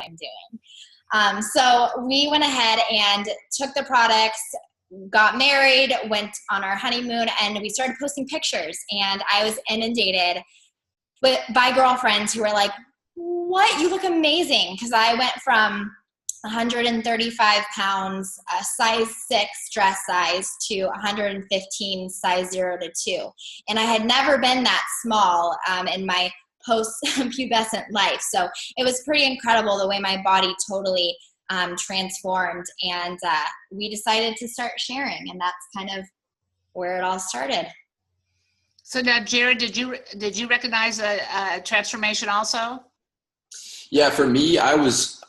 I'm doing. So we went ahead and took the products, got married, went on our honeymoon, and we started posting pictures. And I was inundated by girlfriends who were like, what? You look amazing. Because I went from 135 pounds, size 6 dress size, to 115 size 0 to 2. And I had never been that small in my post-pubescent life. So it was pretty incredible the way my body totally transformed. And we decided to start sharing, and that's kind of where it all started. So now, Jared, did you recognize a transformation also? Yeah, for me, I've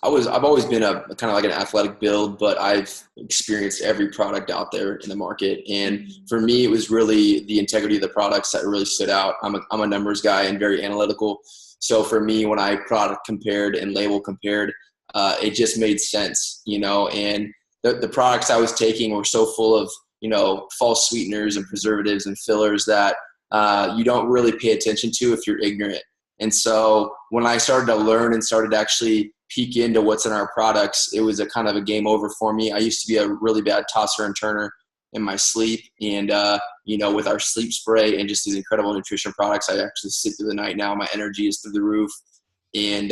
always been a kind of like an athletic build, but I've experienced every product out there in the market. And for me, it was really the integrity of the products that really stood out. I'm a numbers guy and very analytical. So for me, when I product compared and label compared, it just made sense, and the products I was taking were so full of, false sweeteners and preservatives and fillers that you don't really pay attention to if you're ignorant. And so when I started to learn and started to actually peek into what's in our products, it was a kind of a game over for me. I used to be a really bad tosser and turner in my sleep. And, with our sleep spray and just these incredible nutrition products, I actually sleep through the night now. My energy is through the roof. And,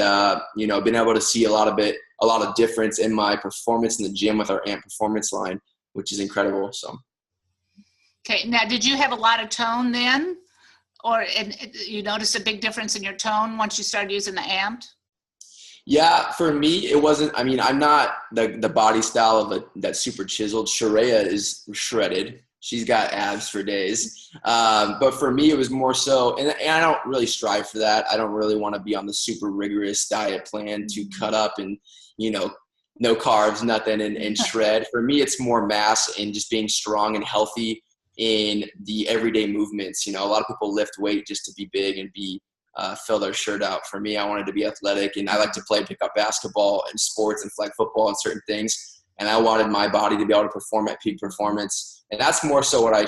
been able to see a lot of difference in my performance in the gym with our AMP Performance line, which is incredible. So. Okay. Now, did you have a lot of tone then? Or you noticed a big difference in your tone once you started using the AMP? Yeah, for me, it wasn't. I mean, I'm not the body style of that's super chiseled. Sharaya is shredded. She's got abs for days. But for me, it was more so, and I don't really strive for that. I don't really want to be on the super rigorous diet plan to cut up and, no carbs, nothing, and shred. For me, it's more mass and just being strong and healthy in the everyday movements. A lot of people lift weight just to be big and fill their shirt out. For me, I wanted to be athletic, and I like to pick up basketball and sports and flag football and certain things. And I wanted my body to be able to perform at peak performance. And that's more so what I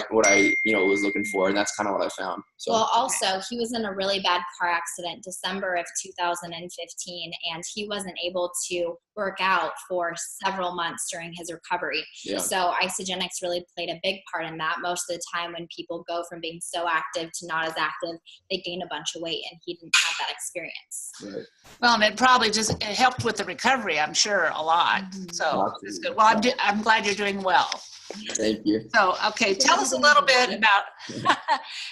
was looking for. And that's kind of what I found. So. Well, also, he was in a really bad car accident December of 2015, and he wasn't able to work out for several months during his recovery. Yeah. So isogenics really played a big part in that. Most of the time when people go from being so active to not as active, they gain a bunch of weight, and he didn't have that experience. Right. Well, and it probably just helped with the recovery, I'm sure, a lot. So it's good. Well, I'm glad you're doing well. Thank you. So, okay, tell us a little bit about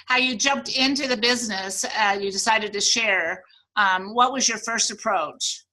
how you jumped into the business. You decided to share. What was your first approach?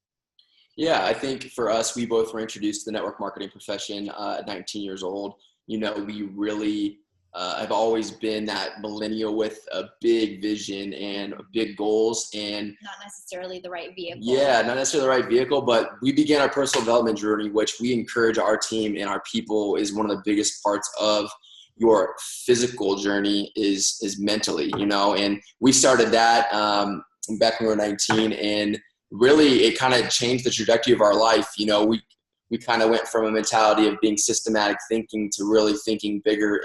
Yeah, I think for us, we both were introduced to the network marketing profession at 19 years old. We really have always been that millennial with a big vision and big goals, and not necessarily the right vehicle. Yeah, not necessarily the right vehicle, but we began our personal development journey, which we encourage our team and our people is one of the biggest parts of your physical journey is mentally, and we started that back when we were 19, and really it kind of changed the trajectory of our life. We kind of went from a mentality of being systematic thinking to really thinking bigger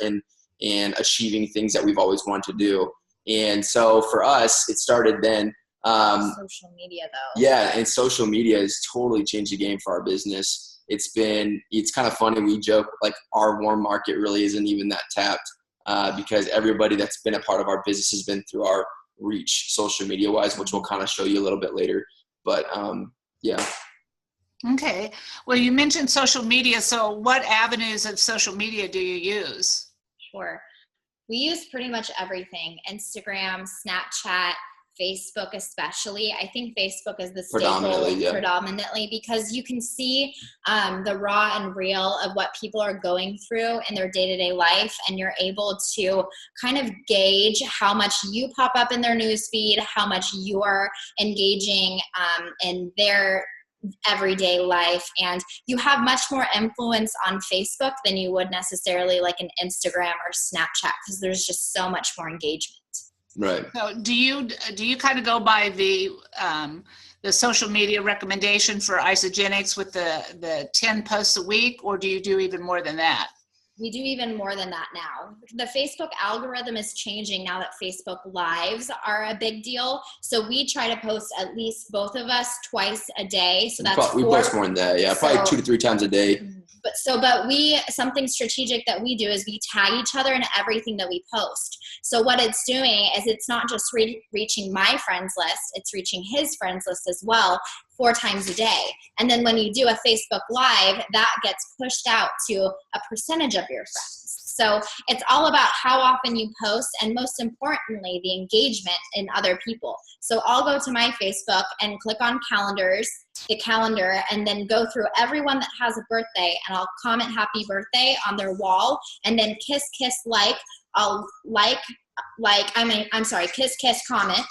and achieving things that we've always wanted to do. And so for us, it started then. Social media though. Yeah, and social media has totally changed the game for our business. It's kind of funny. We joke like our warm market really isn't even that tapped because everybody that's been a part of our business has been through our reach social media wise, which we'll kind of show you a little bit later. But yeah. Okay. Well, you mentioned social media. So what avenues of social media do you use? Sure. We use pretty much everything. Instagram, Snapchat, Facebook especially. I think Facebook is the staple predominantly because you can see the raw and real of what people are going through in their day-to-day life, and you're able to kind of gauge how much you pop up in their news feed, how much you are engaging in their everyday life, and you have much more influence on Facebook than you would necessarily like an Instagram or Snapchat because there's just so much more engagement. Right. So do you kind of go by the social media recommendation for Isogenics with the 10 posts a week, or do you do even more than that? We do even more than that now. The Facebook algorithm is changing now that Facebook Lives are a big deal. So we try to post at least both of us twice a day. So that's we post more than that. Yeah, probably 2 to 3 times a day. But something strategic that we do is we tag each other in everything that we post. So what it's doing is it's not just reaching my friends list, it's reaching his friends list as well 4 times a day. And then when you do a Facebook Live, that gets pushed out to a percentage of your friends. So it's all about how often you post, and most importantly, the engagement in other people. So I'll go to my Facebook and click on the calendar, and then go through everyone that has a birthday, and I'll comment happy birthday on their wall, and then kiss, like. I'll kiss, comment.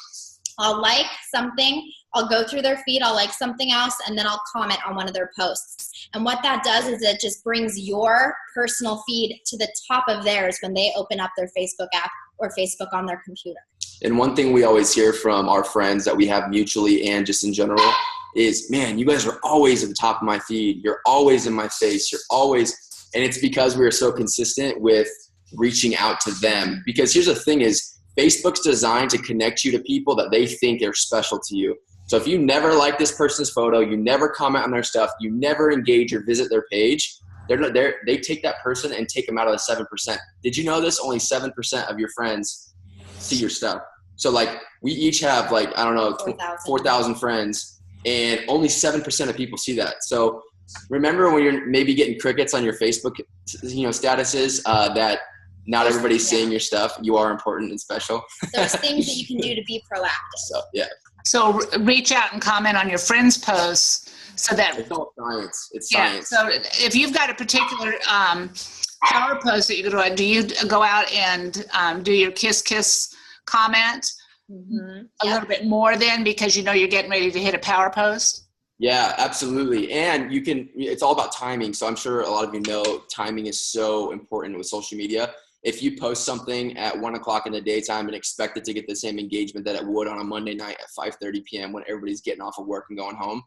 I'll like something, I'll go through their feed, I'll like something else, and then I'll comment on one of their posts. And what that does is it just brings your personal feed to the top of theirs when they open up their Facebook app or Facebook on their computer. And one thing we always hear from our friends that we have mutually and just in general is, man, you guys are always at the top of my feed. You're always in my face. You're always, and it's because we are so consistent with reaching out to them. Because here's the thing is, Facebook's designed to connect you to people that they think are special to you. So if you never like this person's photo, you never comment on their stuff, you never engage or visit their page, they take that person and take them out of the 7%. Did you know this? Only 7% of your friends see your stuff. So like we each have 4,000 friends, and only 7% of people see that. So remember when you're maybe getting crickets on your Facebook, statuses, that not everybody's seeing your stuff. You are important and special. There's things that you can do to be proactive. So, yeah. So reach out and comment on your friends' posts so that it's all science. It's science. So if you've got a particular power post that you do you go out and do your kiss comment a little bit more then, because you're getting ready to hit a power post? Yeah, absolutely. And it's all about timing. So I'm sure a lot of you know timing is so important with social media. If you post something at 1:00 in the daytime and expect it to get the same engagement that it would on a Monday night at 5:30 p.m. when everybody's getting off of work and going home,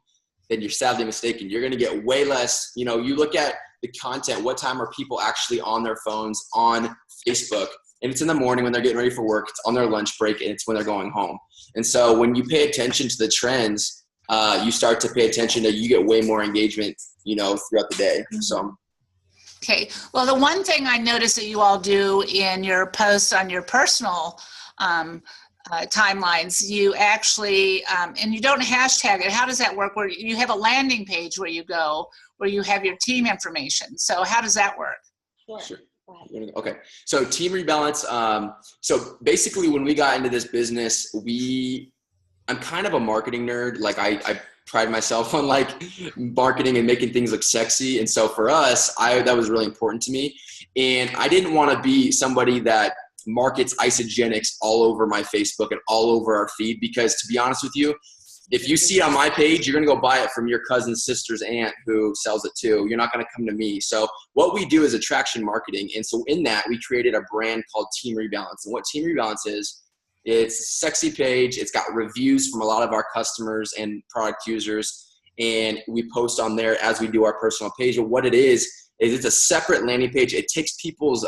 then you're sadly mistaken. You're going to get way less. You look at the content, what time are people actually on their phones on Facebook? And it's in the morning when they're getting ready for work, it's on their lunch break, and it's when they're going home. And so when you pay attention to the trends, you start to pay attention to, you get way more engagement, throughout the day. So. Okay. Well, the one thing I noticed that you all do in your posts on your personal timelines, you actually, and you don't hashtag it. How does that work? Where you have a landing page where you go, where you have your team information. So how does that work? Sure. Okay. So team rebalance. So basically when we got into this business, I'm kind of a marketing nerd. Like I pride myself on marketing and making things look sexy. And so for us, that was really important to me. And I didn't want to be somebody that markets isogenics all over my Facebook and all over our feed, because to be honest with you, if you see it on my page, you're going to go buy it from your cousin's sister's aunt who sells it too. You're not going to come to me. So what we do is attraction marketing. And so in that, we created a brand called Team Rebalance. And what Team Rebalance is, it's a sexy page. It's got reviews from a lot of our customers and product users. And we post on there as we do our personal page. But what it is it's a separate landing page. It takes people's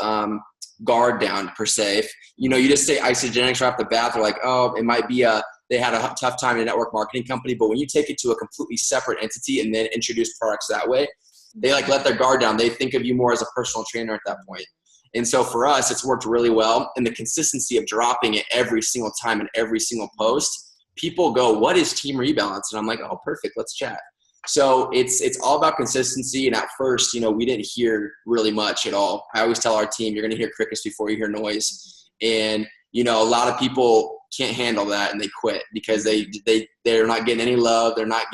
guard down, per se. If, you just say isogenics right off the bat, they're like, oh, it might be they had a tough time in a network marketing company. But when you take it to a completely separate entity and then introduce products that way, they let their guard down. They think of you more as a personal trainer at that point. And so for us, it's worked really well. And the consistency of dropping it every single time and every single post, people go, what is Team Rebalance? And I'm like, oh, perfect. Let's chat. So it's all about consistency. And at first, we didn't hear really much at all. I always tell our team, you're going to hear crickets before you hear noise. And, a lot of people can't handle that and they quit because they're not getting any love. They're not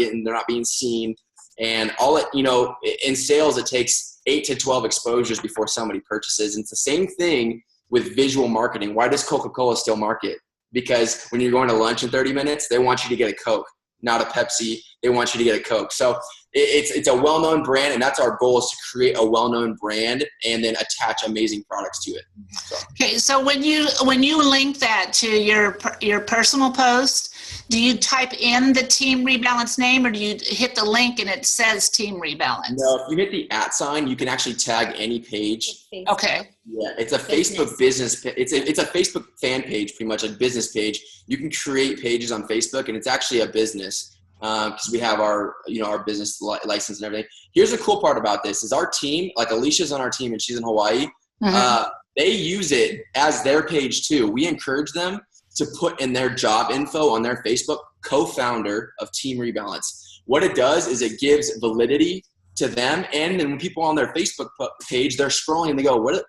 being seen. And in sales, it takes 8 to 12 exposures before somebody purchases. And it's the same thing with visual marketing. Why does Coca-Cola still market? Because when you're going to lunch in 30 minutes, they want you to get a Coke, not a Pepsi. They want you to get a Coke. So it's a well-known brand, and that's our goal, is to create a well-known brand and then attach amazing products to it. So. Okay, so when you link that to your personal post, do you type in the Team Rebalance name, or do you hit the link and it says Team Rebalance? No, if you hit the @ you can actually tag any page. Okay. Yeah, it's a Facebook business. It's a Facebook fan page, pretty much, a business page. You can create pages on Facebook, and it's actually a business because we have our business license and everything. Here's the cool part about this: is our team, like Alicia's on our team, and she's in Hawaii. They use it as their page too. We encourage them to put in their job info on their Facebook, co-founder of Team Rebalance. What it does is it gives validity to them, and then when people on their Facebook page, they're scrolling and they go, what,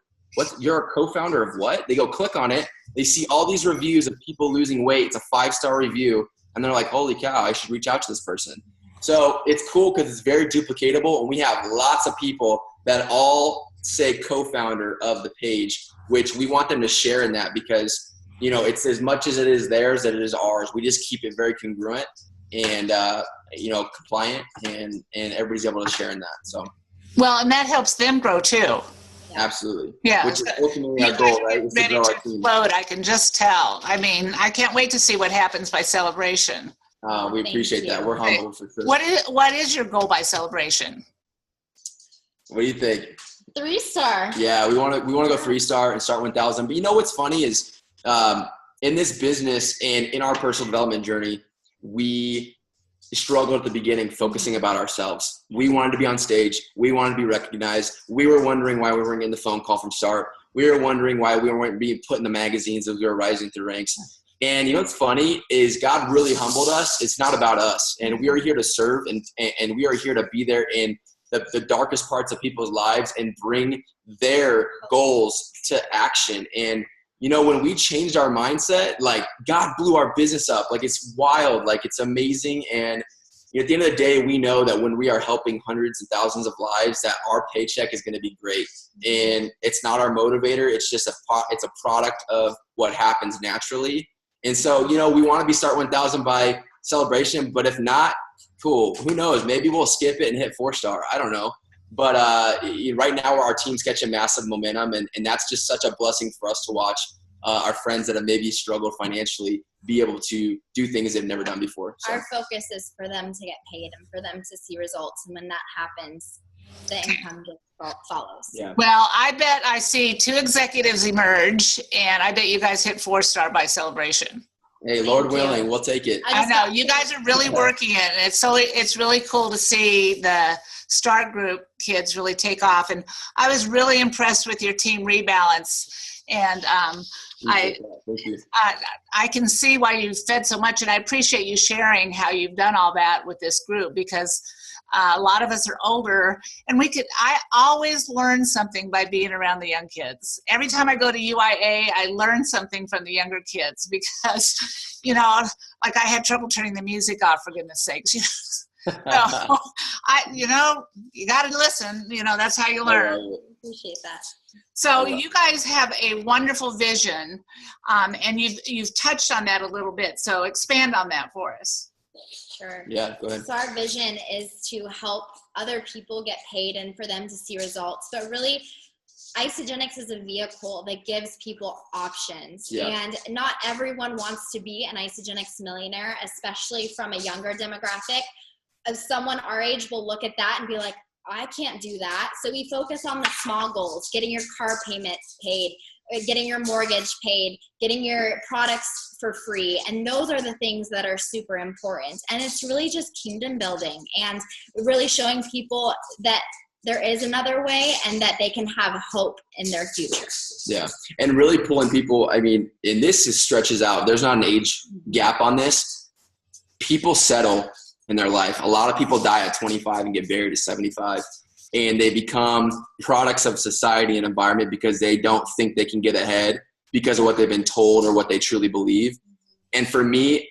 you're a co-founder of what? They go click on it. They see all these reviews of people losing weight. It's a 5-star review. And they're like, holy cow, I should reach out to this person. So it's cool because it's very duplicatable. And we have lots of people that all say co-founder of the page, which we want them to share in that because, it's as much as it is theirs that it is ours. We just keep it very congruent and, compliant and everybody's able to share in that. So. Well, and that helps them grow too. Absolutely. Yeah. Which is ultimately our goal, right? Is ready to grow to our team. explode, I can just tell. I mean, I can't wait to see what happens by Celebration. We appreciate that. We're humble for sure. What is your goal by Celebration? What do you think? 3-star. Yeah, we want to go 3-star and start 1,000. But what's funny is in this business and in our personal development journey, we struggled at the beginning focusing about ourselves. We wanted to be on stage. We wanted to be recognized. We were wondering why we weren't getting the phone call from Start. We were wondering why we weren't being put in the magazines as we were rising through ranks. And what's funny is God really humbled us. It's not about us. And we are here to serve and we are here to be there in the darkest parts of people's lives and bring their goals to action. And when we changed our mindset, like God blew our business up. Like it's wild, like it's amazing. And at the end of the day, we know that when we are helping hundreds and thousands of lives, that our paycheck is going to be great. And it's not our motivator. It's just it's a product of what happens naturally. And so, we want to be start 1,000 by Celebration, but if not, cool. Who knows? Maybe we'll skip it and hit 4-star. I don't know. But right now our team's catching massive momentum, and that's just such a blessing for us to watch our friends that have maybe struggled financially be able to do things they've never done before. So. Our focus is for them to get paid and for them to see results. And when that happens, the income just follows. Yeah. Well, I bet I see 2 executives emerge, and I bet you guys hit 4-star by Celebration. Hey, Lord willing, we'll take it. I know you guys are really working it. It's really cool to see the Start Group kids really take off. And I was really impressed with your Team Rebalance. And I can see why you fed so much, and I appreciate you sharing how you've done all that with this group, because a lot of us are older, and I always learn something by being around the young kids. Every time I go to UIA, I learn something from the younger kids because, like I had trouble turning the music off, for goodness sakes. So you got to listen. That's how you learn. Appreciate that. So you guys have a wonderful vision, and you've touched on that a little bit. So expand on that for us. Sure. Yeah, go ahead. So our vision is to help other people get paid and for them to see results. But really, Isagenix is a vehicle that gives people options. Yeah. And not everyone wants to be an Isagenix millionaire, especially from a younger demographic. As someone our age will look at that and be like, I can't do that. So we focus on the small goals: getting your car payment paid, getting your mortgage paid, getting your products for free. And those are the things that are super important. And it's really just kingdom building and really showing people that there is another way and that they can have hope in their future. Yeah. And really pulling people, and this stretches out. There's not an age gap on this. People settle in their life. A lot of people die at 25 and get buried at 75, and they become products of society and environment because they don't think they can get ahead because of what they've been told or what they truly believe. And for me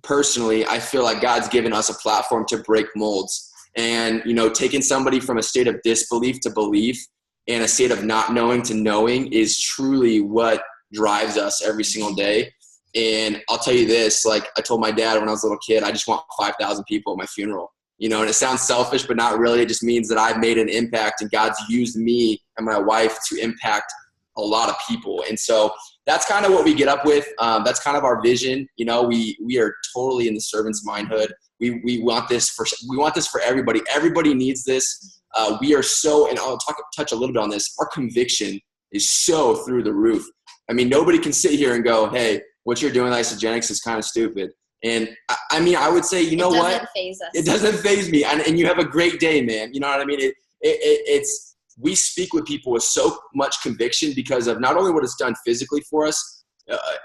personally, I feel like God's given us a platform to break molds, and taking somebody from a state of disbelief to belief and a state of not knowing to knowing is truly what drives us every single day. And I'll tell you this, like I told my dad when I was a little kid, I just want 5,000 people at my funeral, and it sounds selfish, but not really. It just means that I've made an impact, and God's used me and my wife to impact a lot of people. And so that's kind of what we get up with. That's kind of our vision. You know, we are totally in the servant's mindhood. We want this for everybody. Everybody needs this. We are so, and I'll touch a little bit on this. Our conviction is so through the roof. I mean, nobody can sit here and go, hey, what you're doing with Isogenics is kind of stupid. And I mean, I would say, you know what? It doesn't faze us. It doesn't faze me. And you have a great day, man. You know what I mean? It's, we speak with people with so much conviction because of not only what it's done physically for us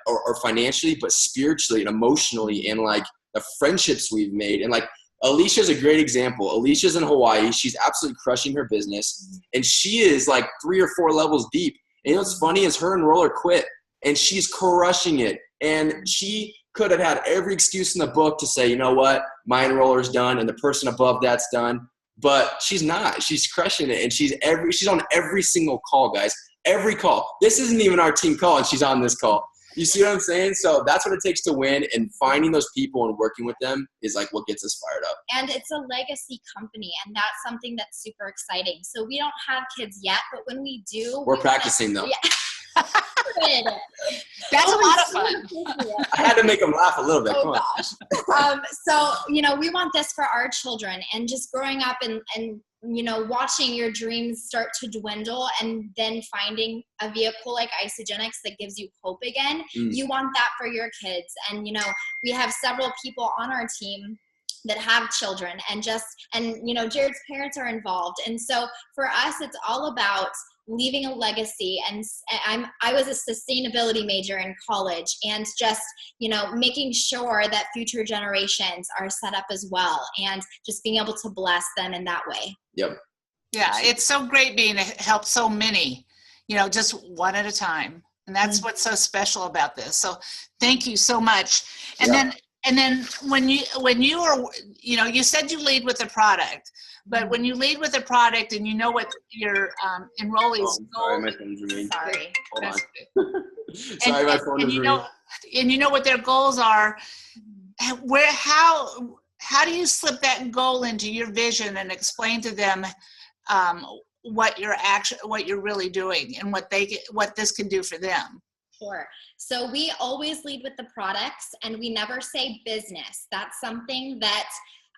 or financially, but spiritually and emotionally, and like the friendships we've made. And like Alicia's a great example. Alicia's in Hawaii. She's absolutely crushing her business, and she is like 3 or 4 levels deep. And you know what's funny is her enroller quit, and she's crushing it. And she could have had every excuse in the book to say, you know what, my enroller's done and the person above that's done. But she's not. She's crushing it, and she's on every single call, guys. Every call. This isn't even our team call, and she's on this call. You see what I'm saying? So that's what it takes to win, and finding those people and working with them is like what gets us fired up. And it's a legacy company, and that's something that's super exciting. So we don't have kids yet, but when we do, we're practicing though. Yeah. That's a lot of fun. I had to make them laugh a little bit. Oh gosh. So, you know, we want this for our children, and just growing up and, you know, watching your dreams start to dwindle and then finding a vehicle like Isogenics that gives you hope again. You want that for your kids. And, you know, we have several people on our team that have children, and you know, Jared's parents are involved. And so for us, it's all about leaving a legacy. And I was a sustainability major in college, and just, you know, making sure that future generations are set up as well, and just being able to bless them in that way. Yep. Yeah, it's so great being to help so many, you know, just one at a time. And that's what's so special about this. So thank you so much. And then when you are, you know, you said you lead with the product, but when you lead with a product and you know what your enrollees sorry, my phone's ringing. Sorry. Hold on. Sorry, my phone is ringing. And you know what their goals are. How do you slip that goal into your vision and explain to them what you're really doing and what this can do for them? Sure. So we always lead with the products, and we never say business. That's something that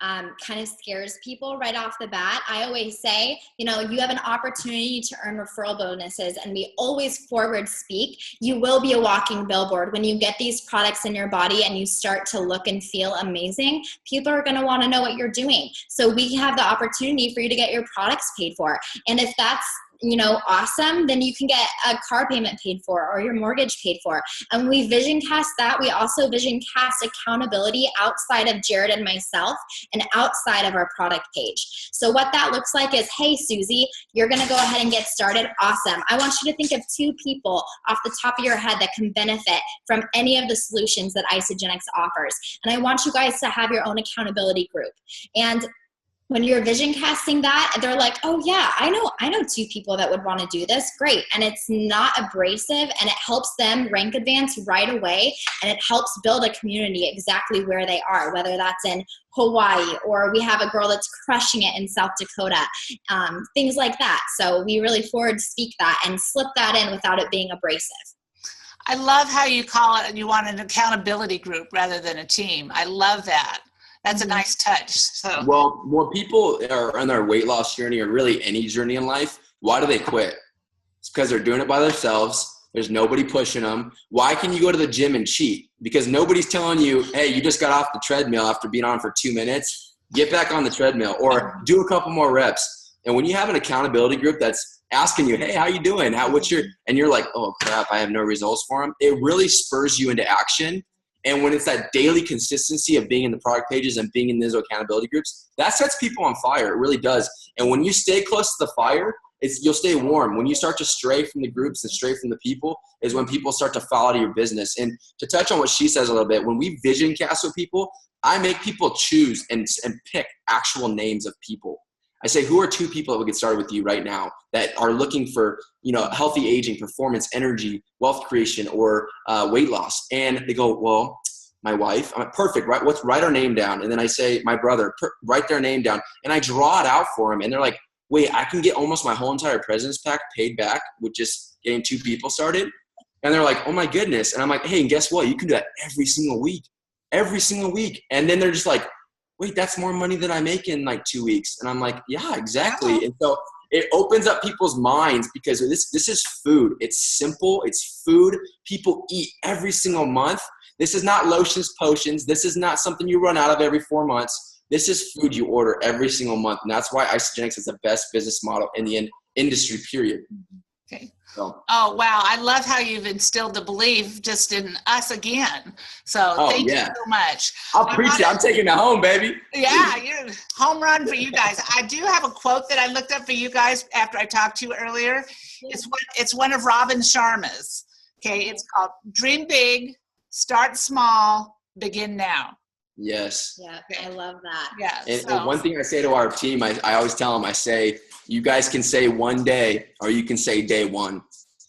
kind of scares people right off the bat. I always say, you know, you have an opportunity to earn referral bonuses, and we always forward speak. You will be a walking billboard. When you get these products in your body and you start to look and feel amazing, people are going to want to know what you're doing. So we have the opportunity for you to get your products paid for. And if that's, you know, awesome, then you can get a car payment paid for or your mortgage paid for. And we vision cast that. We also vision cast accountability outside of Jared and myself and outside of our product page. So what that looks like is, hey, Susie, you're going to go ahead and get started. Awesome. I want you to think of 2 people off the top of your head that can benefit from any of the solutions that Isogenics offers. And I want you guys to have your own accountability group. And when you're vision casting that, they're like, oh yeah, I know 2 people that would want to do this. Great. And it's not abrasive, and it helps them rank advance right away. And it helps build a community exactly where they are, whether that's in Hawaii, or we have a girl that's crushing it in South Dakota, things like that. So we really forward speak that and slip that in without it being abrasive. I love how you call it, you want an accountability group rather than a team. I love that. That's a nice touch. So, well, when people are on their weight loss journey, or really any journey in life, why do they quit? It's because they're doing it by themselves. There's nobody pushing them. Why can you go to the gym and cheat? Because nobody's telling you, hey, you just got off the treadmill after being on for 2 minutes. Get back on the treadmill, or do a couple more reps. And when you have an accountability group that's asking you, hey, how you doing? And you're like, oh crap, I have no results for them. It really spurs you into action. And when it's that daily consistency of being in the product pages and being in those accountability groups, that sets people on fire. It really does. And when you stay close to the fire, you'll stay warm. When you start to stray from the groups and stray from the people is when people start to fall out of your business. And to touch on what she says a little bit, when we vision cast with people, I make people choose and pick actual names of people. I say, who are 2 people that will get started with you right now that are looking for, you know, healthy aging, performance, energy, wealth creation, or weight loss? And they go, well, my wife. I'm like, perfect, right? Write our name down. And then I say, my brother, write their name down. And I draw it out for them. And they're like, wait, I can get almost my whole entire President's Pack paid back with just getting 2 people started. And they're like, oh my goodness. And I'm like, hey, and guess what? You can do that every single week. And then they're just like, wait, that's more money than I make in like 2 weeks. And I'm like, yeah, exactly. And so it opens up people's minds because this is food. It's simple. It's food people eat every single month. This is not lotions, potions. This is not something you run out of every 4 months. This is food you order every single month. And that's why Isogenics is the best business model in the industry, period. Okay. So. Oh, wow. I love how you've instilled the belief just in us again. So thank you so much. I'll preach it. I'm taking it home, baby. Yeah, you're home run for you guys. I do have a quote that I looked up for you guys after I talked to you earlier. It's one of Robin Sharma's. Okay. It's called Dream Big, Start Small, Begin Now. Yes. Yeah, I love that. Yeah. And one thing I say to our team, I always tell them, I say, you guys can say one day or you can say day one.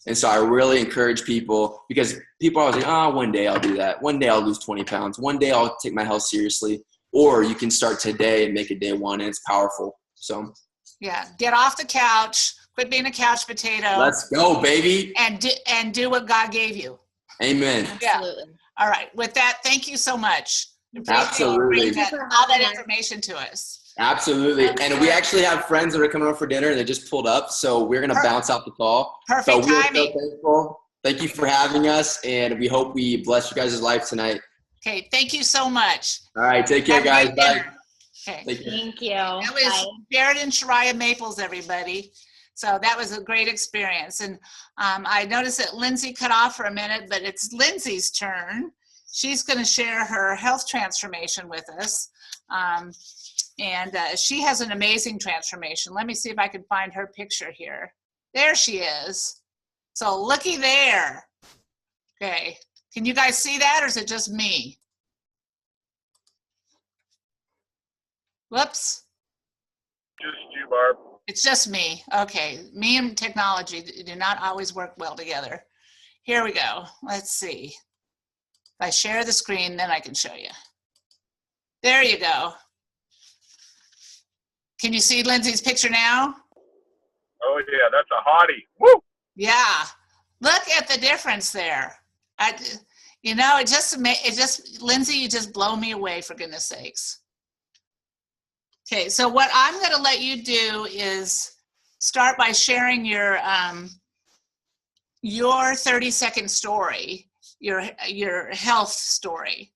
And so I really encourage people because people are always like, one day I'll do that. One day I'll lose 20 pounds. One day I'll take my health seriously. Or you can start today and make it day one, and it's powerful. So yeah, get off the couch, quit being a couch potato. Let's go, baby. And do what God gave you. Amen. Absolutely. Yeah. All right. With that, thank you so much. Absolutely. All that information to us. Absolutely. And we actually have friends that are coming over for dinner and they just pulled up. So we're going to bounce out the call. Perfect so timing. So thankful. Thank you for having us. And we hope we bless you guys' life tonight. Okay. Thank you so much. All right. Take care, guys. Bye. Okay. Thank you. That was Jared and Sharaya Maples, everybody. So that was a great experience. And I noticed that Lindsey cut off for a minute, but it's Lindsey's turn. She's going to share her health transformation with us. And she has an amazing transformation. Let me see if I can find her picture here. There she is. So looky there. Okay. Can you guys see that, or is it just me? Whoops. Just you, Barb. It's just me. Okay. Me and technology do not always work well together. Here we go. Let's see. If I share the screen, then I can show you. There you go. Can you see Lindsey's picture now? Oh, yeah, that's a hottie. Woo! Yeah. Look at the difference there. It just, Lindsey, you just blow me away, for goodness sakes. Okay, so what I'm going to let you do is start by sharing your 30-second story, your health story.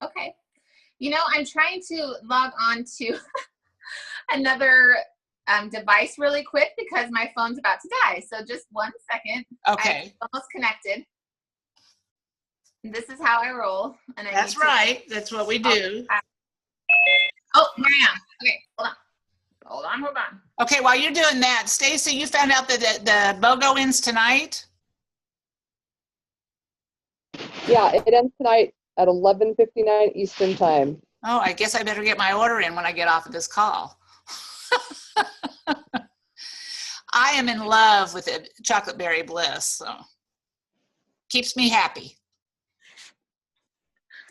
Okay. I'm trying to log on to another device really quick because my phone's about to die. So just 1 second. Okay. I'm almost connected. This is how I roll. And That's right. That's what we do. Oh, here I am. Okay, hold on. Okay, while you're doing that, Stacy, you found out that the BOGO ends tonight? Yeah, it ends tonight at 11:59 Eastern time. Oh, I guess I better get my order in when I get off of this call. I am in love with the chocolate berry bliss, so keeps me happy.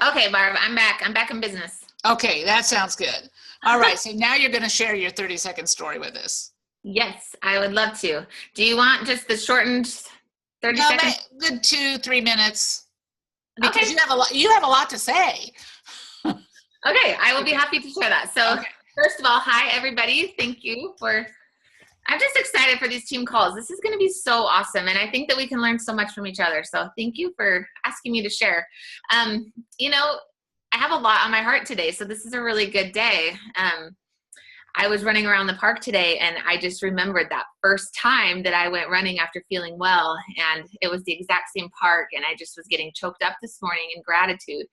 Okay, Barb, I'm back. I'm back in business. Okay, that sounds good. All right, so now you're going to share your 30-second story with us. Yes, I would love to. Do you want just the shortened 30 seconds? Good 2-3 minutes. Because Okay. you have a lot to say. Okay, I will be happy to share that. So First of all, hi, everybody. Thank you I'm just excited for these team calls. This is going to be so awesome. And I think that we can learn so much from each other. So thank you for asking me to share. I have a lot on my heart today. So this is a really good day. I was running around the park today and I just remembered that first time that I went running after feeling well, and it was the exact same park, and I just was getting choked up this morning in gratitude.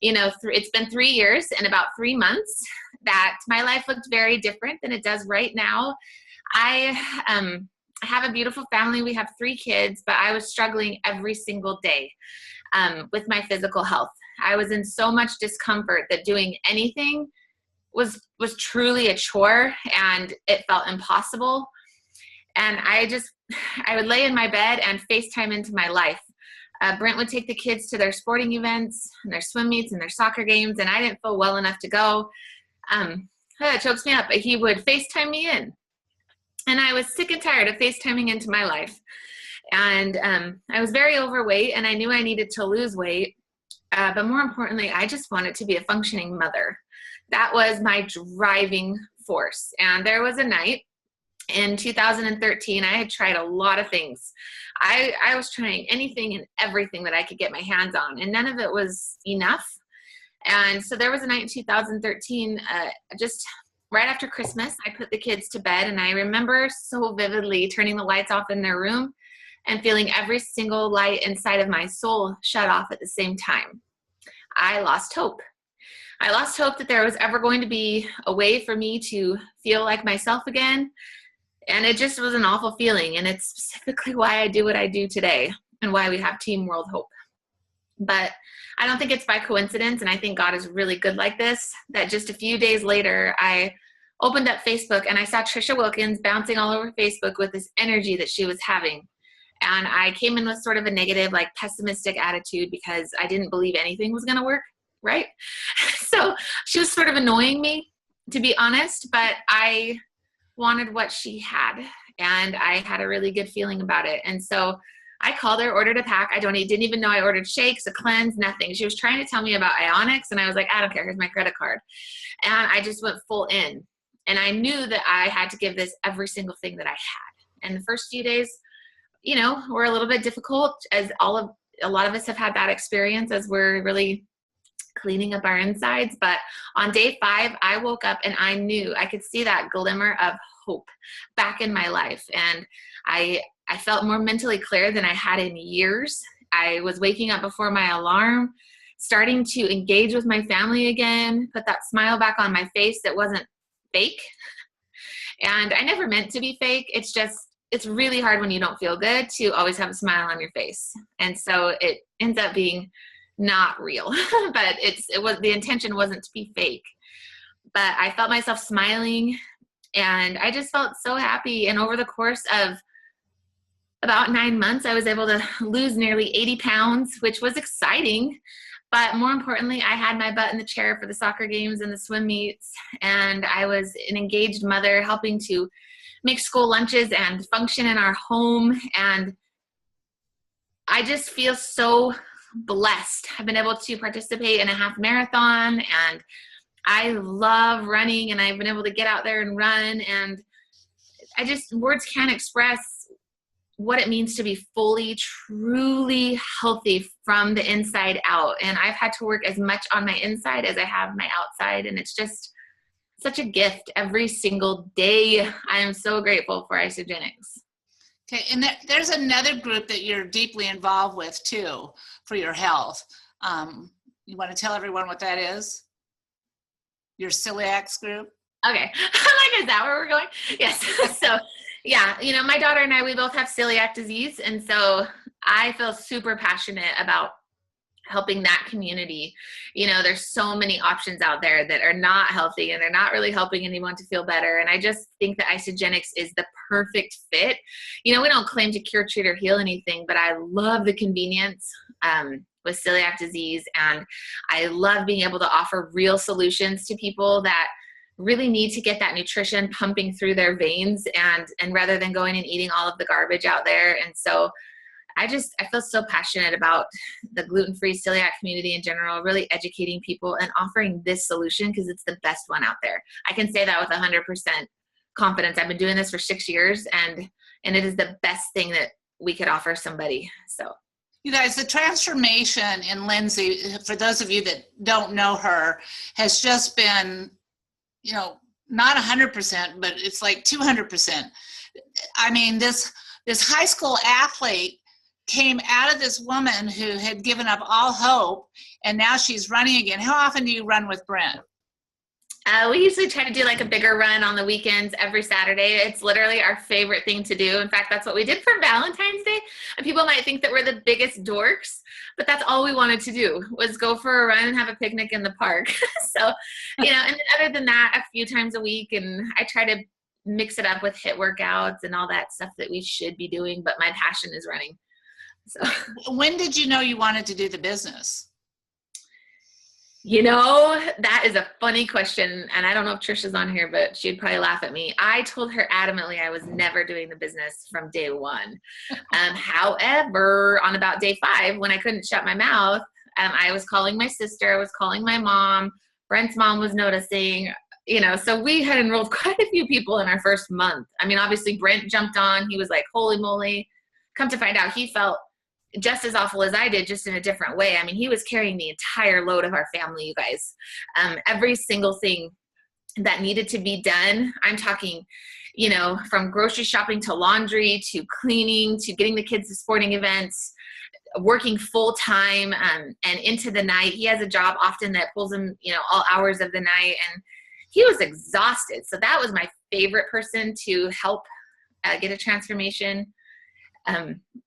It's been 3 years and about 3 months that my life looked very different than it does right now. I have a beautiful family. We have 3 kids, but I was struggling every single day with my physical health. I was in so much discomfort that doing anything was truly a chore, and it felt impossible. And I would lay in my bed and FaceTime into my life. Brent would take the kids to their sporting events and their swim meets and their soccer games, and I didn't feel well enough to go. it chokes me up, but he would FaceTime me in. And I was sick and tired of FaceTiming into my life. And I was very overweight, and I knew I needed to lose weight. But more importantly, I just wanted to be a functioning mother. That was my driving force. And there was a night in 2013, I had tried a lot of things. I was trying anything and everything that I could get my hands on, and none of it was enough. And so there was a night in 2013, just right after Christmas, I put the kids to bed, and I remember so vividly turning the lights off in their room and feeling every single light inside of my soul shut off at the same time. I lost hope. I lost hope that there was ever going to be a way for me to feel like myself again. And it just was an awful feeling. And it's specifically why I do what I do today and why we have Team World Hope. But I don't think it's by coincidence, and I think God is really good like this, that just a few days later, I opened up Facebook and I saw Trisha Wilkins bouncing all over Facebook with this energy that she was having. And I came in with sort of a negative, like pessimistic attitude because I didn't believe anything was going to work, right? So she was sort of annoying me, to be honest, but I wanted what she had, and I had a really good feeling about it. And so I called her, ordered a pack. Didn't even know I ordered shakes, a cleanse, nothing. She was trying to tell me about Ionics, and I was like, I don't care. Here's my credit card. And I just went full in. And I knew that I had to give this every single thing that I had. And the first few days, were a little bit difficult, as a lot of us have had that experience as we're really cleaning up our insides. But on day 5, I woke up and I knew I could see that glimmer of hope back in my life. And I felt more mentally clear than I had in years. I was waking up before my alarm, starting to engage with my family again, put that smile back on my face that wasn't fake. And I never meant to be fake. It's really hard when you don't feel good to always have a smile on your face. And so it ends up being not real, but the intention wasn't to be fake. But I felt myself smiling, and I just felt so happy. And over the course of about 9 months, I was able to lose nearly 80 pounds, which was exciting. But more importantly, I had my butt in the chair for the soccer games and the swim meets, and I was an engaged mother helping to make school lunches and function in our home. And I just feel so blessed. I've been able to participate in a half marathon, and I love running, and I've been able to get out there and run. And words can't express what it means to be fully, truly healthy from the inside out. And I've had to work as much on my inside as I have my outside. And it's just such a gift every single day. I am so grateful for Isagenix. Okay, and there's another group that you're deeply involved with too for your health. You want to tell everyone what that is? Your celiac group? Okay, is that where we're going? Yes. So yeah, my daughter and I, we both have celiac disease. And so I feel super passionate about helping that community. There's so many options out there that are not healthy, and they're not really helping anyone to feel better. And I just think that Isagenix is the perfect fit. We don't claim to cure, treat, or heal anything, but I love the convenience with celiac disease. And I love being able to offer real solutions to people that really need to get that nutrition pumping through their veins, and rather than going and eating all of the garbage out there. And so I feel so passionate about the gluten-free celiac community in general, really educating people and offering this solution because it's the best one out there. I can say that with 100% confidence. I've been doing this for 6 years, and it is the best thing that we could offer somebody. So, you guys, the transformation in Lindsey, for those of you that don't know her, has just been, not 100%, but it's like 200%. I mean, this high school athlete came out of this woman who had given up all hope, and now she's running again. How often do you run with Brent? We usually try to do like a bigger run on the weekends every Saturday. It's literally our favorite thing to do. In fact, that's what we did for Valentine's Day. And people might think that we're the biggest dorks, but that's all we wanted to do was go for a run and have a picnic in the park. So, and other than that, a few times a week, and I try to mix it up with HIIT workouts and all that stuff that we should be doing, but my passion is running. So when did you know you wanted to do the business? You know, that is a funny question. And I don't know if Trisha's on here, but she'd probably laugh at me. I told her adamantly I was never doing the business from day one. However, on about day 5, when I couldn't shut my mouth, I was calling my sister, I was calling my mom, Brent's mom was noticing, you know, so we had enrolled quite a few people in our first month. I mean, obviously Brent jumped on. He was like, holy moly. Come to find out, he felt just as awful as I did, just in a different way. I mean, he was carrying the entire load of our family, you guys. Every single thing that needed to be done, I'm talking, you know, from grocery shopping to laundry to cleaning to getting the kids to sporting events, working full time and into the night. He has a job often that pulls him, you know, all hours of the night, and he was exhausted. So that was my favorite person to help get a transformation.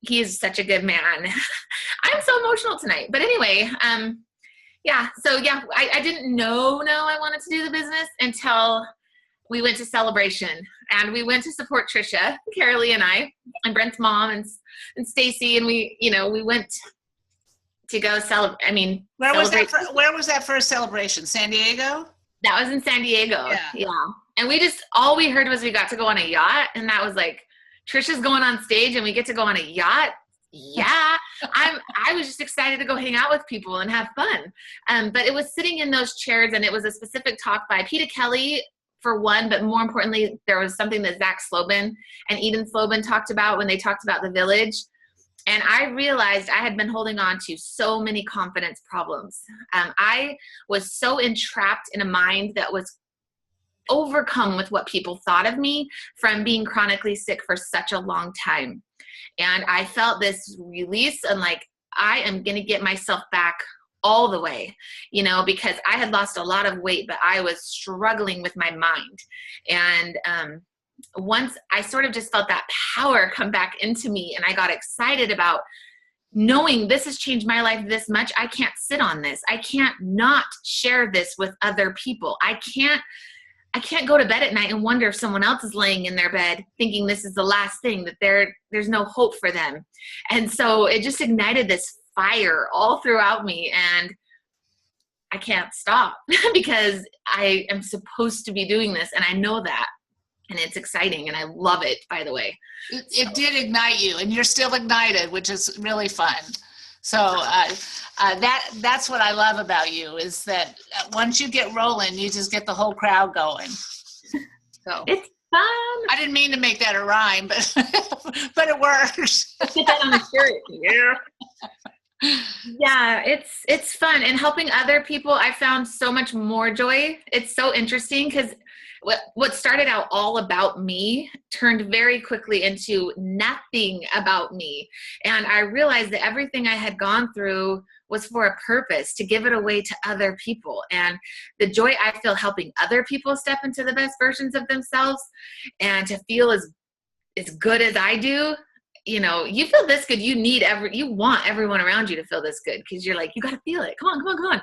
He is such a good man. I'm so emotional tonight. But anyway, yeah. So yeah, I didn't know I wanted to do the business until we went to Celebration, and we went to support Trisha, Carolee and I, and Brent's mom and Stacy, and we, you know, we went to go celebrate. I mean, where was that first celebration? San Diego? That was in San Diego. Yeah. And all we heard was we got to go on a yacht, and that was like, Trisha's going on stage and we get to go on a yacht. Yeah. I was just excited to go hang out with people and have fun. But it was sitting in those chairs, and it was a specific talk by Peter Kelly for one, but more importantly, there was something that Zach Slobin and Eden Slobin talked about when they talked about the village. And I realized I had been holding on to so many confidence problems. I was so entrapped in a mind that was overcome with what people thought of me from being chronically sick for such a long time. And I felt this release, and like, I am going to get myself back all the way, you know, because I had lost a lot of weight, but I was struggling with my mind. And once I sort of just felt that power come back into me, and I got excited about knowing this has changed my life this much. I can't sit on this. I can't not share this with other people. I can't go to bed at night and wonder if someone else is laying in their bed thinking this is the last thing, that there's no hope for them. And so it just ignited this fire all throughout me, and I can't stop because I am supposed to be doing this, and I know that, and it's exciting, and I love it, by the way. It did ignite you, and you're still ignited, which is really fun. So that's what I love about you, is that once you get rolling, you just get the whole crowd going. So it's fun. I didn't mean to make that a rhyme, but but it works. Get that on a shirt. Yeah. Yeah, it's fun, and helping other people, I found so much more joy. It's so interesting because what started out all about me turned very quickly into nothing about me. And I realized that everything I had gone through was for a purpose, to give it away to other people. And the joy I feel helping other people step into the best versions of themselves and to feel as good as I do. You know, you feel this good, you want everyone around you to feel this good, because you're like, you got to feel it. Come on.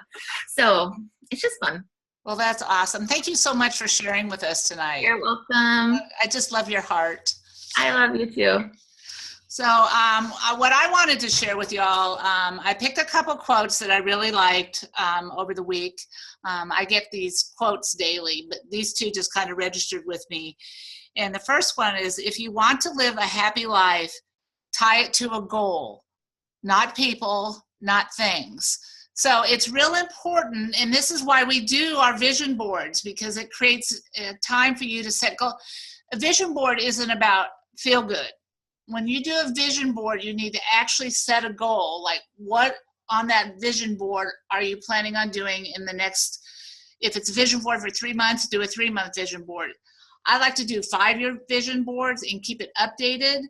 So it's just fun. Well, that's awesome. Thank you so much for sharing with us tonight. You're welcome. I just love your heart. I love you too. So what I wanted to share with y'all, I picked a couple quotes that I really liked over the week. I get these quotes daily, but these two just kind of registered with me. And the first one is, if you want to live a happy life, tie it to a goal, not people, not things. So it's real important, and this is why we do our vision boards, because it creates time for you to set goals. A vision board isn't about feel good. When you do a vision board, you need to actually set a goal, like what on that vision board are you planning on doing in the next, if it's a vision board for 3 months, do a 3-month vision board. I like to do 5-year vision boards and keep it updated.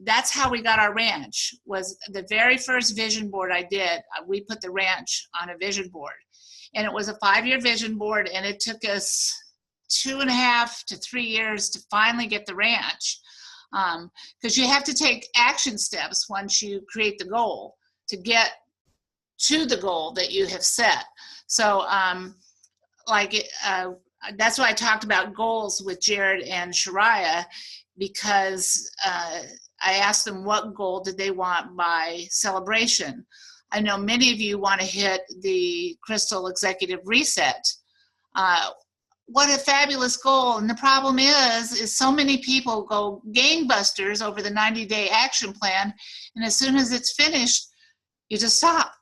That's how we got our ranch, was the very first vision board I did. We put the ranch on a vision board, and it was a 5-year vision board, and it took us 2.5 to 3 years to finally get the ranch, because you have to take action steps once you create the goal to get to the goal that you have set. So that's why I talked about goals with Jared and Sharaya, because I asked them what goal did they want by celebration. I know many of you want to hit the Crystal Executive Reset. What a fabulous goal. And the problem is so many people go gangbusters over the 90-day action plan. And as soon as it's finished, you just stop.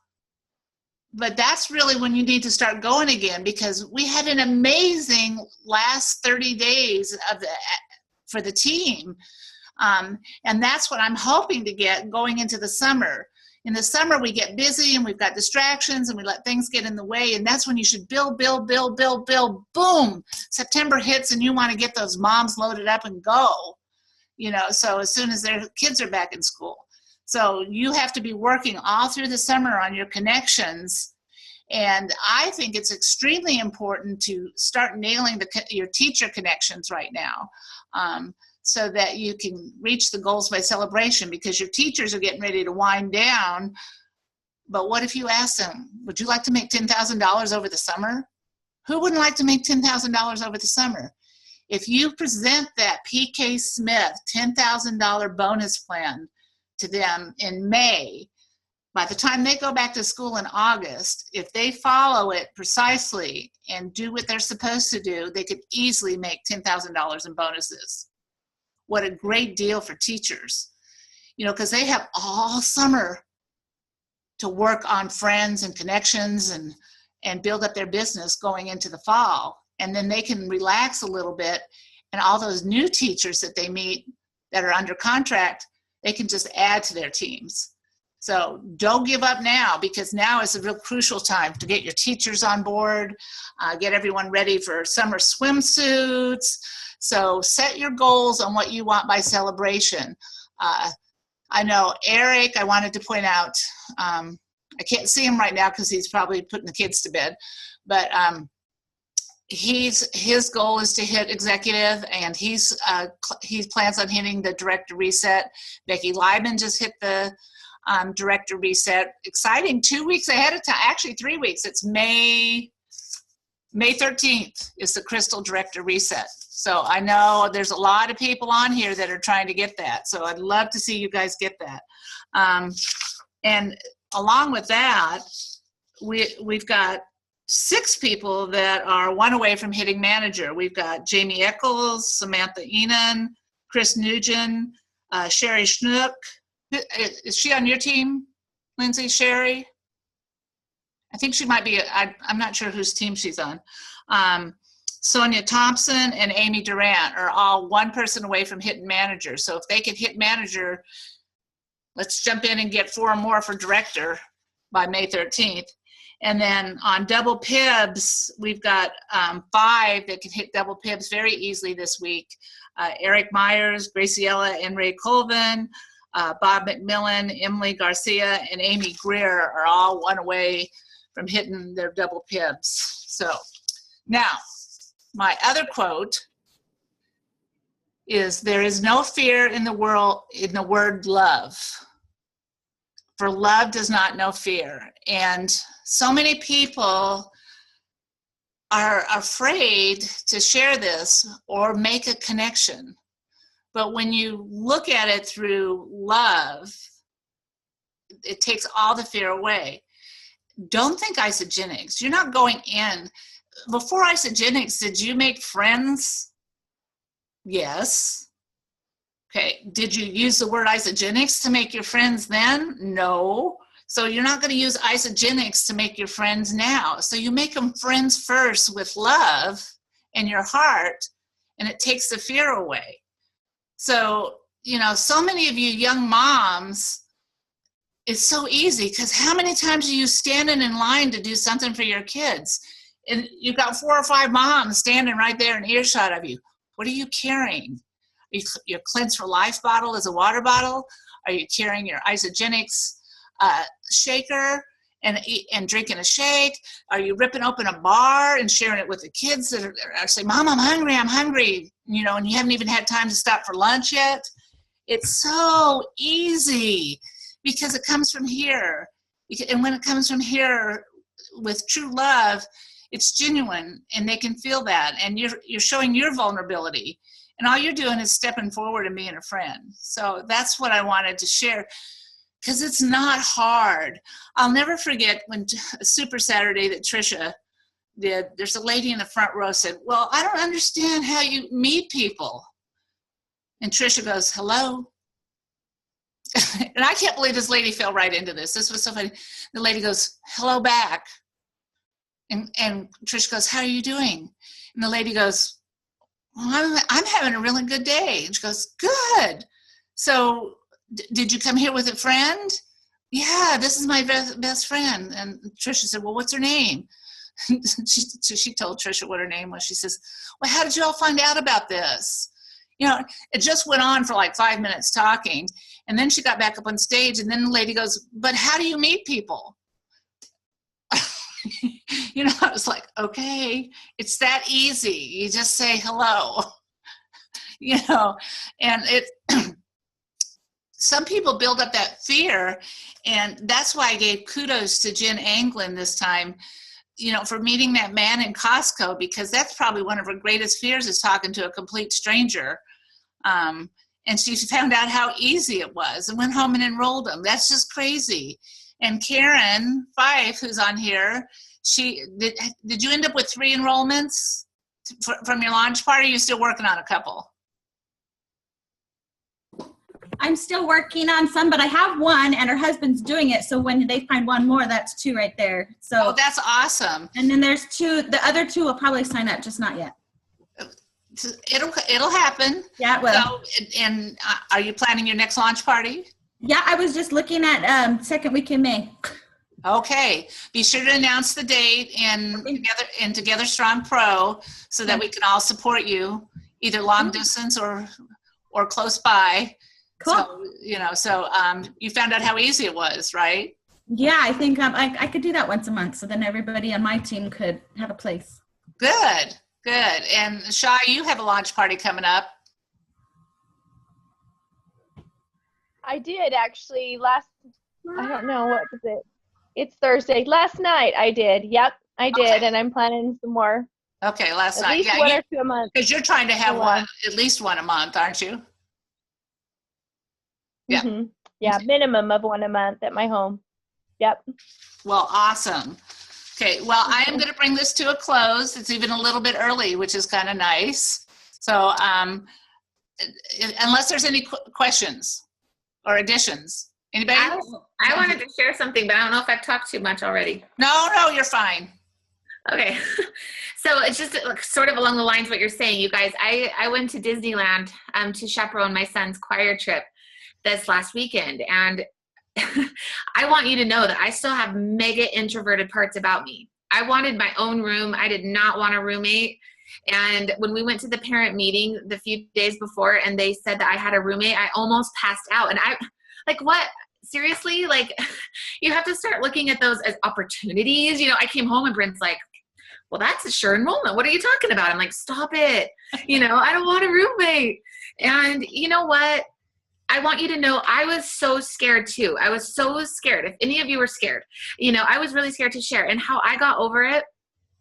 But that's really when you need to start going again, because we had an amazing last 30 days for the team. And that's what I'm hoping to get going into the summer. In the summer, we get busy and we've got distractions and we let things get in the way. And that's when you should build. Boom! September hits and you want to get those moms loaded up and go. So as soon as their kids are back in school. So you have to be working all through the summer on your connections. And I think it's extremely important to start nailing your teacher connections right now. So that you can reach the goals by celebration, because your teachers are getting ready to wind down. But what if you ask them, would you like to make $10,000 over the summer? Who wouldn't like to make $10,000 over the summer? If you present that PK Smith $10,000 bonus plan to them in May, by the time they go back to school in August, if they follow it precisely and do what they're supposed to do, they could easily make $10,000 in bonuses. What a great deal for teachers, because they have all summer to work on friends and connections and build up their business going into the fall. And then they can relax a little bit, and all those new teachers that they meet that are under contract, they can just add to their teams. So don't give up now, because now is a real crucial time to get your teachers on board, get everyone ready for summer swimsuits. So set your goals on what you want by celebration. I know Eric, I wanted to point out, I can't see him right now because he's probably putting the kids to bed, but his goal is to hit executive, and he plans on hitting the director reset. Becky Lyman just hit the director reset. Exciting, 2 weeks ahead of time, actually 3 weeks. It's May 13th is the Crystal director reset. So I know there's a lot of people on here that are trying to get that. So I'd love to see you guys get that. And along with that, we've got 6 people that are one away from hitting manager. We've got Jamie Eccles, Samantha Enan, Chris Nugent, Sherry Schnook. Is she on your team, Lindsey? Sherry? I think she might be, I'm not sure whose team she's on. Sonia Thompson and Amy Durant are all one person away from hitting manager. So if they could hit manager, let's jump in and get 4 more for director by May 13th. And then on double PIBs, we've got 5 that can hit double PIBs very easily this week. Eric Myers, Graciela and Ray Colvin, Bob McMillan, Emily Garcia, and Amy Greer are all one away from hitting their double PIBs. So now, my other quote is, there is no fear in the world in the word love, for love does not know fear. And so many people are afraid to share this or make a connection. But when you look at it through love, it takes all the fear away. Don't think isogenics. You're not going in. Before isogenics, did you make friends? Yes. Okay. Did you use the word isogenics to make your friends then? No. So you're not going to use isogenics to make your friends now. So you make them friends first with love in your heart, and it takes the fear away. So, so many of you young moms, it's so easy, because how many times are you standing in line to do something for your kids? And you've got 4 or 5 moms standing right there in earshot of you. What are you carrying? Your Cleanse for Life bottle is a water bottle? Are you carrying your isogenics shaker and drinking a shake? Are you ripping open a bar and sharing it with the kids that are saying, Mom, I'm hungry, and you haven't even had time to stop for lunch yet? It's so easy, because it comes from here. And when it comes from here with true love, it's genuine, and they can feel that, and you're showing your vulnerability, and all you're doing is stepping forward and being a friend. So that's what I wanted to share. because it's not hard. I'll never forget when Super Saturday that Trisha did, there's a lady in the front row said, well, I don't understand how you meet people. And Trisha goes, hello. And I can't believe this lady fell right into this. This was so funny. The lady goes, hello back. And Trisha goes, how are you doing? And the lady goes, well, I'm having a really good day. And she goes, good. So did you come here with a friend? Yeah, this is my best friend. And Trisha said, well, what's her name? She told Trisha what her name was. She says, well, how did you all find out about this? You know, it just went on for like 5 minutes talking. And then she got back up on stage, and then the lady goes, but how do you meet people? You know, I was like, okay, it's that easy. You just say hello. You know, and some people build up that fear, and that's why I gave kudos to Jen Anglin this time, you know, for meeting that man in Costco, because that's probably one of her greatest fears, is talking to a complete stranger. And she found out how easy it was and went home and enrolled them. That's just crazy. And Karen Fife, who's on here, did you end up with 3 enrollments from your launch party? Or are you still working on a couple? I'm still working on some, but I have one, and her husband's doing it. So when they find one more, that's 2 right there. So oh, that's awesome. And then there's 2. The other 2 will probably sign up, just not yet. It'll happen. Yeah, it will. So, and are you planning your next launch party? Yeah, I was just looking at second week in May. Okay, be sure to announce the date in Together Strong Pro, so that we can all support you, either long distance or close by. Cool. So, you know, you found out how easy it was, right? Yeah, I think I could do that once a month, so then everybody on my team could have a place. Good. And Sha, you have a launch party coming up. I did actually I don't know, what was it? It's Thursday. Last night I did. Yep, I did. Okay. And I'm planning some more. Okay, last night. At least one or 2 a month. Because you're trying to have at least one a month, aren't you? Yeah. Mm-hmm. Yeah, minimum of 1 a month at my home. Yep. Well, awesome. Okay, well, I am going to bring this to a close. It's even a little bit early, which is kind of nice. So unless there's any questions or additions. Anybody? I wanted to share something, but I don't know if I've talked too much already. No, you're fine. Okay. So it's just sort of along the lines of what you're saying, you guys. I went to Disneyland to chaperone my son's choir trip this last weekend, and I want you to know that I still have mega introverted parts about me. I wanted my own room. I did not want a roommate. And when we went to the parent meeting the few days before and they said that I had a roommate, I almost passed out. And I like, what? Seriously? Like, you have to start looking at those as opportunities. You know, I came home and Brent's like, well, that's a sure enrollment. What are you talking about? I'm like, stop it. You know, I don't want a roommate. And you know what? I want you to know I was so scared too. I was so scared. If any of you were scared, you know, I was really scared to share. And how I got over it,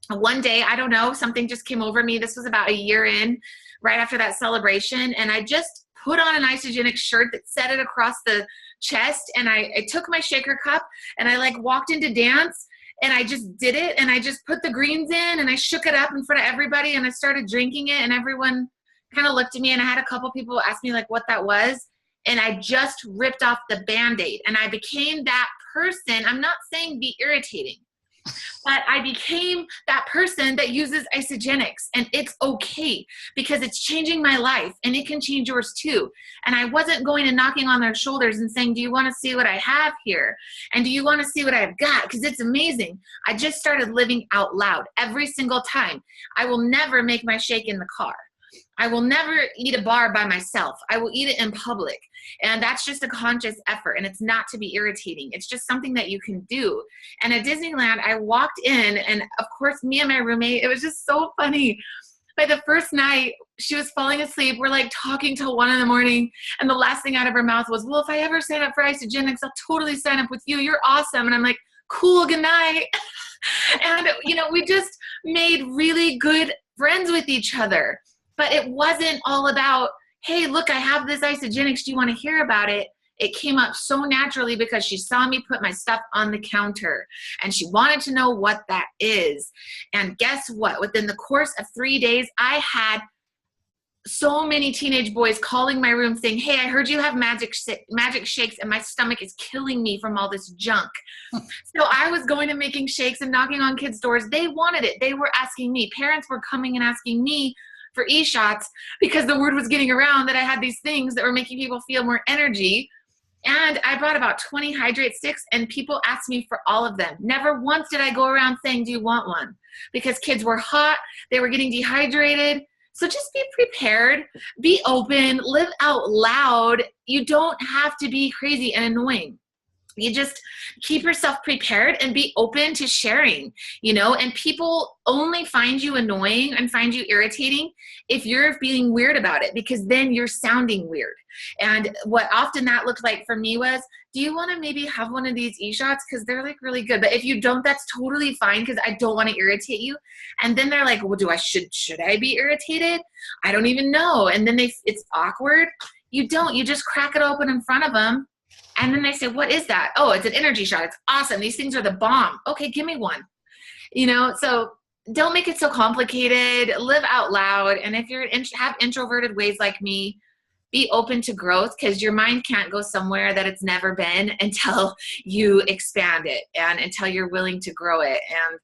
one day, I don't know, something just came over me. This was about a year in, right after that celebration. And I just put on an Isogenic shirt that set it across the chest. And I took my shaker cup and I like walked into dance and I just did it. And I just put the greens in and I shook it up in front of everybody and I started drinking it. And everyone kind of looked at me and I had a couple people ask me like what that was. And I just ripped off the Band-Aid and I became that person. I'm not saying be irritating, but I became that person that uses Isogenics, and it's okay because it's changing my life and it can change yours too. And I wasn't going and knocking on their shoulders and saying, do you want to see what I have here? And do you want to see what I've got? Because it's amazing. I just started living out loud every single time. I will never make my shake in the car. I will never eat a bar by myself. I will eat it in public. And that's just a conscious effort. And it's not to be irritating. It's just something that you can do. And at Disneyland, I walked in and of course me and my roommate, it was just so funny. By the first night, she was falling asleep. We're like talking till 1 a.m. And the last thing out of her mouth was, well, if I ever sign up for Isogenics, I'll totally sign up with you. You're awesome. And I'm like, cool, good night. And, you know, we just made really good friends with each other. But it wasn't all about, hey, look, I have this Isogenics. Do you want to hear about it? It came up so naturally because she saw me put my stuff on the counter and she wanted to know what that is. And guess what? Within the course of 3 days, I had so many teenage boys calling my room saying, hey, I heard you have magic shakes and my stomach is killing me from all this junk. So I was going and making shakes and knocking on kids' doors. They wanted it. They were asking me. Parents were coming and asking me for e-shots because the word was getting around that I had these things that were making people feel more energy. And I bought about 20 hydrate sticks and people asked me for all of them. Never once did I go around saying, do you want one? Because kids were hot. They were getting dehydrated. So just be prepared, be open, live out loud. You don't have to be crazy and annoying. You just keep yourself prepared and be open to sharing, and people only find you annoying and find you irritating if you're being weird about it, because then you're sounding weird. And what often that looked like for me was, do you want to maybe have one of these e-shots? Because they're like really good. But if you don't, that's totally fine because I don't want to irritate you. And then they're like, well, should I be irritated? I don't even know. And then it's awkward. You don't. You just crack it open in front of them. And then they say, what is that? Oh, it's an energy shot. It's awesome. These things are the bomb. Okay, give me one. So don't make it so complicated. Live out loud. And if you have introverted ways like me, be open to growth because your mind can't go somewhere that it's never been until you expand it and until you're willing to grow it. And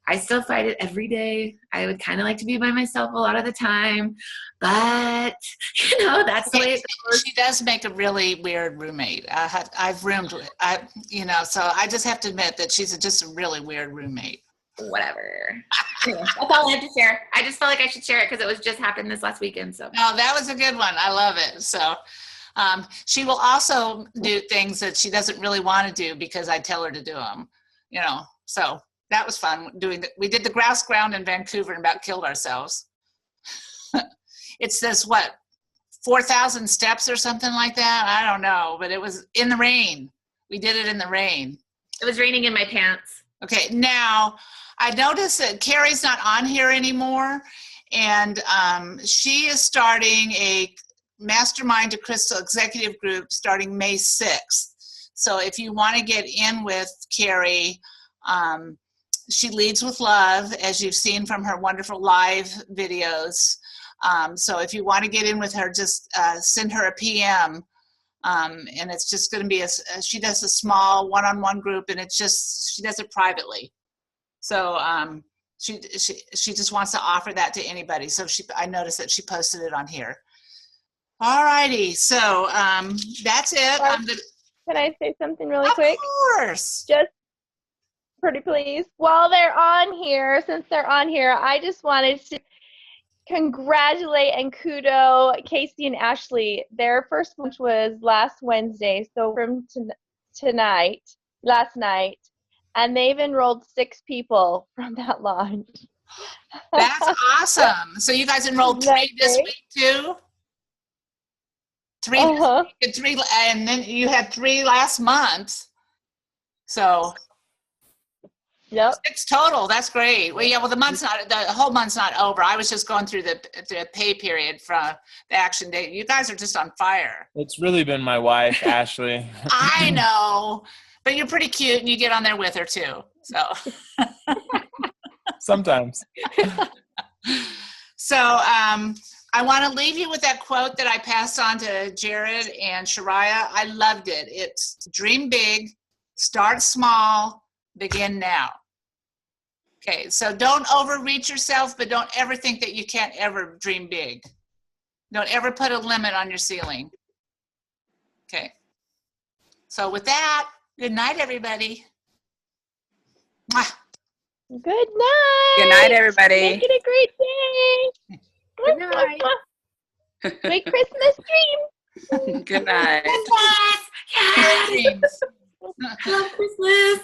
I still fight it every day. I would kind of like to be by myself a lot of the time, but that's the way it goes. She does make a really weird roommate. I've roomed with, so I just have to admit that she's just a really weird roommate. Whatever. Anyway, that's all I have to share. I just felt like I should share it because it was just happened this last weekend. So. No, that was a good one. I love it. So she will also do things that she doesn't really want to do because I tell her to do them, so. That was fun we did the grouse ground in Vancouver and about killed ourselves. It says 4,000 steps or something like that. I don't know, but it was in the rain. We did it in the rain. It was raining in my pants. Okay. Now I noticed that Carrie's not on here anymore. And she is starting a Mastermind to Crystal executive group starting May 6th. So if you want to get in with Carrie, she leads with love, as you've seen from her wonderful live videos. So if you want to get in with her, just send her a PM. And it's just going to be she does a small one-on-one group, and she does it privately. So she just wants to offer that to anybody. So I noticed that she posted it on here. All righty. So that's it. Can I say something really quick? Of course. Just pretty please. While they're on here, since they're on here, I just wanted to congratulate and kudos Casey and Ashley. Their first launch was last Wednesday, so from last night, and they've enrolled 6 people from that launch. That's awesome. So you guys enrolled 3 this week too? 3, uh-huh. 3, and then you had 3 last month. So Yep. 6 total. That's great. Well, yeah. Well, the whole month's not over. I was just going through the pay period from the action date. You guys are just on fire. It's really been my wife, Ashley. I know, but you're pretty cute, and you get on there with her too. So sometimes. So I want to leave you with that quote that I passed on to Jared and Sharaya. I loved it. It's dream big, start small, begin now. Okay, so don't overreach yourself, but don't ever think that you can't ever dream big. Don't ever put a limit on your ceiling. Okay. So with that, good night, everybody. Mwah. Good night. Good night, everybody. Make it a great day. Good night. Great Christmas dream. Good night. Christmas! Yes! Love Christmas!